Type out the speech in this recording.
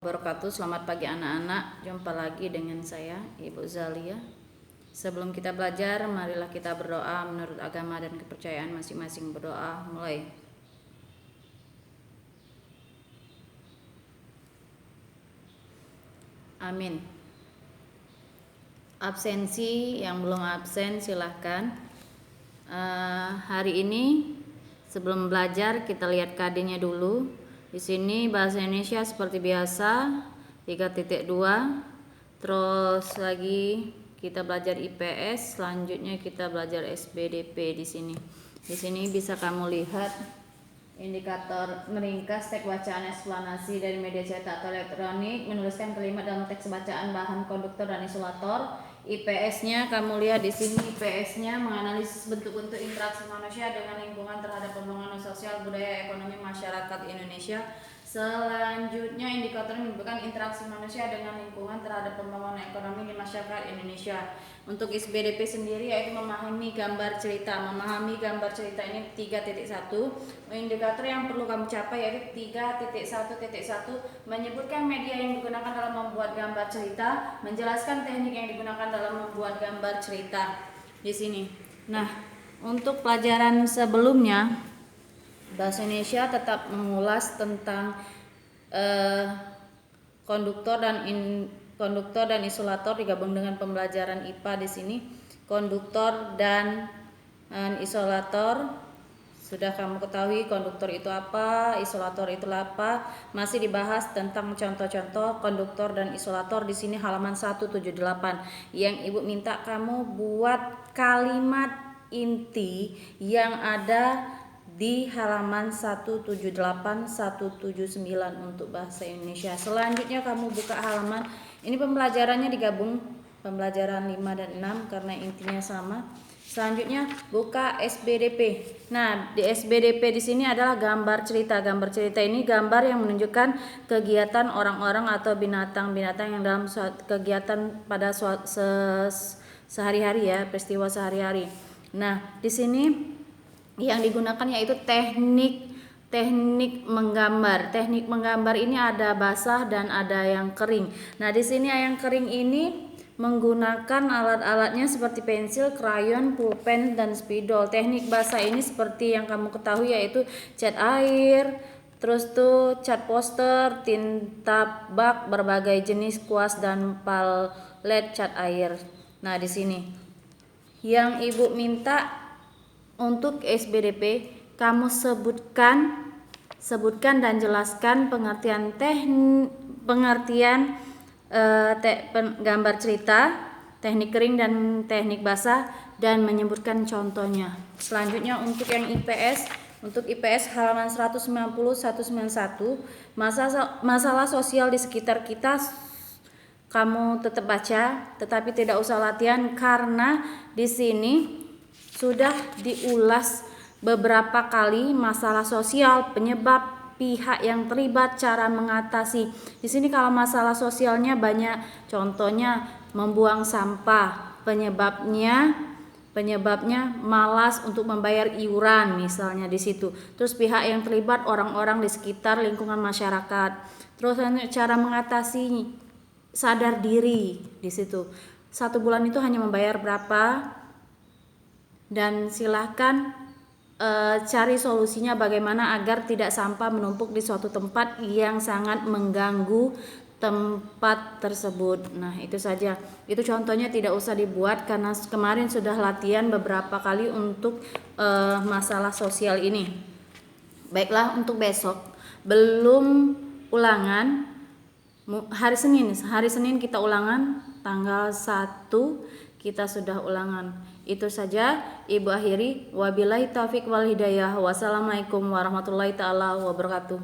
Wabarakatuh. Selamat pagi anak-anak, jumpa lagi dengan saya Ibu Zalia. Sebelum kita belajar, marilah kita berdoa menurut agama dan kepercayaan masing-masing. Berdoa mulai. Amin. Absensi yang belum absen silahkan. Hari ini sebelum belajar kita lihat KD-nya dulu. Di sini bahasa Indonesia seperti biasa 3.2. Terus lagi kita belajar IPS, selanjutnya kita belajar SBDP di sini. Di sini bisa kamu lihat indikator meringkas, teks bacaan eksplanasi dari media cetak atau elektronik, menuliskan kalimat dalam teks bacaan, bahan konduktor dan isolator. IPS-nya kamu lihat di sini, IPS-nya menganalisis bentuk-bentuk interaksi manusia dengan lingkungan terhadap pembangunan sosial, budaya, ekonomi masyarakat Indonesia. Selanjutnya indikator menunjukkan interaksi manusia dengan lingkungan terhadap pembangunan ekonomi di masyarakat Indonesia. Untuk SBDP sendiri yaitu memahami gambar cerita. Memahami gambar cerita ini 3.1. Indikator yang perlu kamu capai yaitu 3.1.1 menyebutkan media yang digunakan dalam membuat gambar cerita, menjelaskan teknik yang digunakan dalam membuat gambar cerita di sini. Nah, untuk pelajaran sebelumnya Bahasa Indonesia tetap mengulas tentang konduktor dan isolator digabung dengan pembelajaran IPA di sini. Konduktor dan isolator sudah kamu ketahui, konduktor itu apa, isolator itu apa. Masih dibahas tentang contoh-contoh konduktor dan isolator di sini halaman 178. Yang Ibu minta kamu buat kalimat inti yang ada di halaman 178 179 untuk bahasa Indonesia. Selanjutnya kamu buka halaman, ini pembelajarannya digabung pembelajaran 5 dan 6 karena intinya sama. Selanjutnya buka SBDP. Nah, di SBDP di sini adalah gambar cerita. Gambar cerita ini gambar yang menunjukkan kegiatan orang-orang atau binatang-binatang yang dalam kegiatan pada sehari-hari ya, peristiwa sehari-hari. Nah, di sini yang digunakan yaitu teknik menggambar. Teknik menggambar ini ada basah dan ada yang kering. Nah, di sini yang kering ini menggunakan alat-alatnya seperti pensil, krayon, pulpen, dan spidol. Teknik basah ini seperti yang kamu ketahui yaitu cat air, terus tuh cat poster, tinta bak, berbagai jenis kuas dan palet cat air. Nah, di sini yang Ibu minta untuk SBDP kamu sebutkan dan jelaskan pengertian gambar cerita, teknik kering dan teknik basah, dan menyebutkan contohnya. Selanjutnya untuk yang IPS, halaman 190 191, masalah sosial di sekitar kita kamu tetap baca, tetapi tidak usah latihan karena di sini sudah diulas beberapa kali masalah sosial, penyebab, pihak yang terlibat, cara mengatasi. Di sini kalau masalah sosialnya banyak, contohnya membuang sampah, penyebabnya malas untuk membayar iuran misalnya di situ. Terus pihak yang terlibat orang-orang di sekitar lingkungan masyarakat. Terus cara mengatasi, sadar diri di situ. 1 bulan itu hanya membayar berapa, dan silahkan cari solusinya bagaimana agar tidak sampah menumpuk di suatu tempat yang sangat mengganggu tempat tersebut. Nah, itu saja. Itu contohnya tidak usah dibuat karena kemarin sudah latihan beberapa kali untuk masalah sosial ini. Baiklah, untuk besok belum ulangan. Hari Senin kita ulangan, tanggal 1 kita sudah ulangan. Itu saja Ibu akhiri. Wabillahi taufik wal hidayah. Wassalamualaikum warahmatullahi taala wabarakatuh.